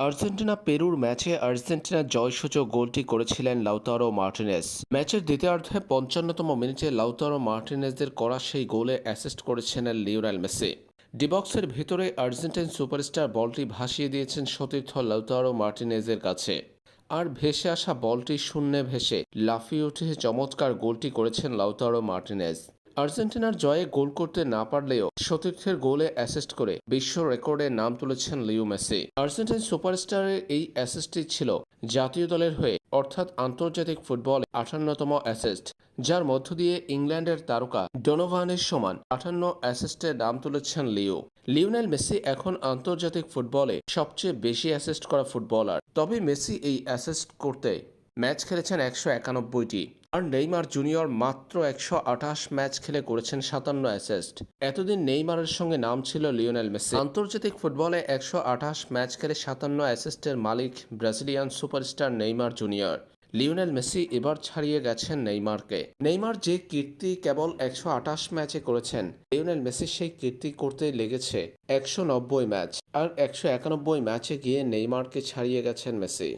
Argentina পেরুর ম্যাচে আর্জেন্টিনার জয়সূচক গোলটি করেছিলেন লাউতারো মার্টিনেজ। ম্যাচের দ্বিতীয়ার্ধে ৫৫তম মিনিটে লাউতারো মার্টিনেজের করা সেই গোলে অ্যাসিস্ট করেছিলেন লিওনেল মেসি। ডিবক্সের ভিতরে আর্জেন্টাইন সুপারস্টার বলটি ভাসিয়ে দিয়েছেন সতীর্থ লাউতারো মার্টিনেজের কাছে। আর ভেসে আসা বলটি শূন্যে ভেসে লাফিয়ে উঠে চমৎকার গোলটি করেছেন লাউতারো মার্টিনেজ। আর্জেন্টিনার জয়ে গোল করতে না পারলেও সতীর্থের গোলে অ্যাসিস্ট করে বিশ্ব রেকর্ডে নাম তুলেছেন লিও মেসি। আর্জেন্টাইন সুপারস্টারের এই অ্যাসিস্টটি ছিল জাতীয় দলের হয়ে অর্থাৎ আন্তর্জাতিক ফুটবলে ৫৮তম অ্যাসিস্ট, যার মধ্য দিয়ে ইংল্যান্ডের তারকা ডোনোভানের সমান ৫৮ অ্যাসিস্টে নাম তুলেছেন লিও। লিওনেল মেসি এখন আন্তর্জাতিক ফুটবলে সবচেয়ে বেশি অ্যাসিস্ট করা ফুটবলার। তবে মেসি এই অ্যাসিস্ট করতে ম্যাচ খেলেছেন ১৯১টি, আর নেইমার জুনিয়র মাত্র ১২৮ ম্যাচ খেলে করেছেন ৫৭ অ্যাসিস্ট। এতদিন নেইমারের সঙ্গে নাম ছিল লিওনেল মেসি। আন্তর্জাতিক ফুটবলে ১২৮ ম্যাচ খেলে ৫৭ অ্যাসিস্টের মালিক Brazilian superstar Neymar junior. Lionel Messi এবার ছাড়িয়ে গেছেন নেইমারকে। নেইমার যে কীর্তি কেবল ১২৮ ম্যাচে করেছেন, লিওনেল মেসি সেই কীর্তি করতে লেগেছে ১৯০ ম্যাচ, আর ১৯১ ম্যাচে গিয়ে নেইমারকে ছাড়িয়ে গেছেন মেসি।